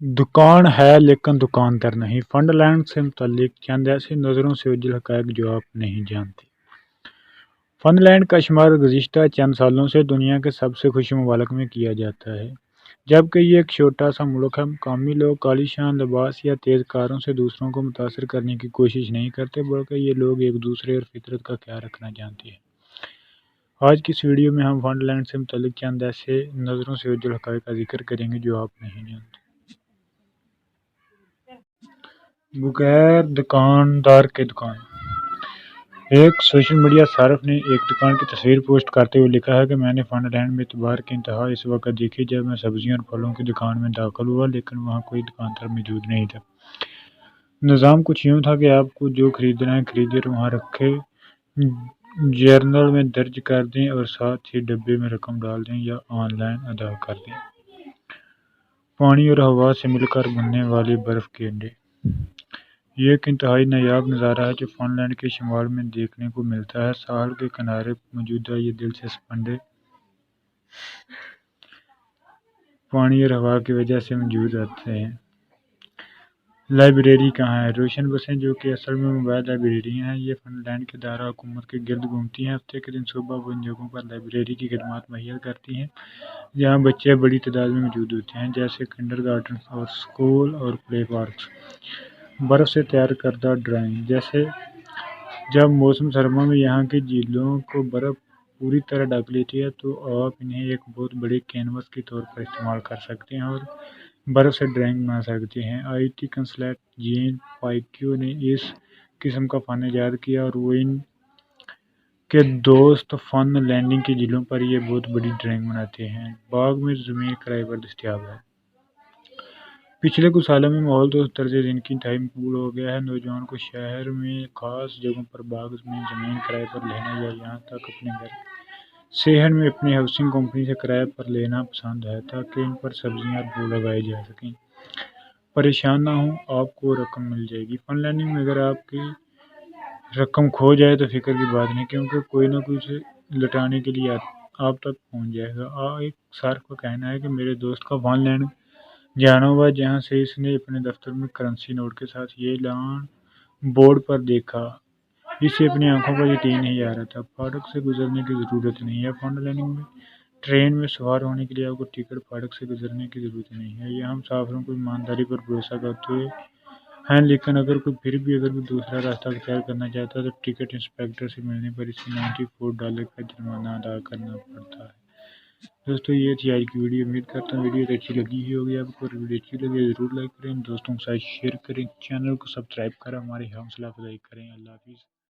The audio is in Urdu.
دکان ہے لیکن دکاندار نہیں، فنڈ لینڈ سے متعلق چند ایسی نظروں سے اوجھل حقائق جو آپ نہیں جانتے۔ فن لینڈ کا شمار گزشتہ چند سالوں سے دنیا کے سب سے خوش ممالک میں کیا جاتا ہے۔ جبکہ یہ ایک چھوٹا سا ملک ہے، مقامی لوگ عالی شان لباس یا تیز کاروں سے دوسروں کو متاثر کرنے کی کوشش نہیں کرتے، بلکہ یہ لوگ ایک دوسرے اور فطرت کا خیال رکھنا جانتے ہیں۔ آج کی اس ویڈیو میں ہم فن لینڈ سے متعلق چند ایسے نظروں سے اوجھل حقائق کا ذکر کریں گے جو آپ نہیں جانتے۔ بغیر دکاندار کے دکان۔ ایک سوشل میڈیا صارف نے ایک دکان کی تصویر پوسٹ کرتے ہوئے لکھا ہے کہ میں نے فن لینڈ میں اعتبار کی انتہا اس وقت دیکھی جب میں سبزیوں اور پھلوں کی دکان میں داخل ہوا، لیکن وہاں کوئی دکاندار موجود نہیں تھا۔ نظام کچھ یوں تھا کہ آپ کو جو خریدنا ہے خریدیں اور وہاں رکھے جرنل میں درج کر دیں اور ساتھ ہی ڈبے میں رقم ڈال دیں یا آن لائن ادا کر دیں۔ پانی اور ہوا سے مل کر بننے والے برف کے انڈے۔ یہ ایک انتہائی نایاب نظارہ ہے جو فن لینڈ کے شمال میں دیکھنے کو ملتا ہے۔ ساحل کے کنارے موجود یہ دلچسپ انڈے پانی اور ہوا کی وجہ سے موجود آتے ہیں۔ لائبریری کہاں ہے؟ روشن بسیں جو کہ اصل میں موبائل لائبریریاں ہیں، یہ فن لینڈ کے دائرہ حکومت کے گرد گھومتی ہیں۔ ہفتے کے دن صبح وہ ان جگہوں پر لائبریری کی خدمات مہیا کرتی ہیں جہاں بچے بڑی تعداد میں موجود ہوتے ہیں، جیسے کنڈرگارٹن اور اسکول اور پلے پارکس۔ برف سے تیار کردہ ڈرائنگ۔ جیسے جب موسم سرما میں یہاں کی جھیلوں کو برف پوری طرح ڈھک لیتی ہے تو آپ انہیں ایک بہت بڑے کینوس کے طور پر استعمال کر سکتے ہیں اور برف سے ڈرائنگ بنا سکتے ہیں۔ آئی ٹی کنسلٹنٹ جین پائکیو نے اس قسم کا فن ایجاد کیا اور وہ ان کے دوست فن لینڈنگ کی جھیلوں پر یہ بہت بڑی ڈرائنگ بناتے ہیں۔ باغ میں زمین کرائے پر دستیاب ہے۔ پچھلے کچھ سالوں میں ماحول دوست طرز زندگی انتہائی مقبول ہو گیا ہے۔ نوجوان کو شہر میں خاص جگہوں پر باغ میں زمین کرائے پر لینا یا یہاں تک اپنے گھر شہر میں اپنی ہاؤسنگ کمپنی سے کرائے پر لینا پسند ہے تاکہ ان پر سبزیاں اور پھول اگائے جا سکیں۔ پریشان نہ ہوں، آپ کو رقم مل جائے گی۔ فن لینڈنگ میں اگر آپ کی رقم کھو جائے تو فکر کی بات نہیں، کیونکہ کوئی نہ کوئی اسے لٹانے کے لیے آپ تک پہنچ جائے گا۔ ایک صارف کا کہنا ہے کہ میرے دوست کا فن لینڈ جانا ہوا جہاں سے اس نے اپنے دفتر میں کرنسی نوٹ کے ساتھ یہ اعلان بورڈ پر دیکھا، اسے اپنی آنکھوں پر یقین نہیں آ رہا تھا۔ پھاٹک سے گزرنے کی ضرورت نہیں ہے۔ فن لینڈنگ میں ٹرین میں سوار ہونے کے لیے آپ کو ٹکٹ پھاٹک سے گزرنے کی ضرورت نہیں ہے۔ یہاں مسافروں کو ایمانداری پر بھروسہ کرتے ہیں، لیکن اگر کوئی دوسرا راستہ اختیار کرنا چاہتا ہے تو ٹکٹ انسپیکٹر سے ملنے پر اسے $94 کا جرمانہ ادا کرنا پڑتا ہے۔ دوستو یہ تھی آج کی ویڈیو۔ امید کرتا ہوں ویڈیو اچھی لگی ہی ہوگی آپ کو، اور ویڈیو اچھی لگے ضرور لائک کریں، دوستوں کے ساتھ شیئر کریں، چینل کو سبسکرائب کریں، ہماری حوصلہ افزائی کریں۔ اللہ حافظ۔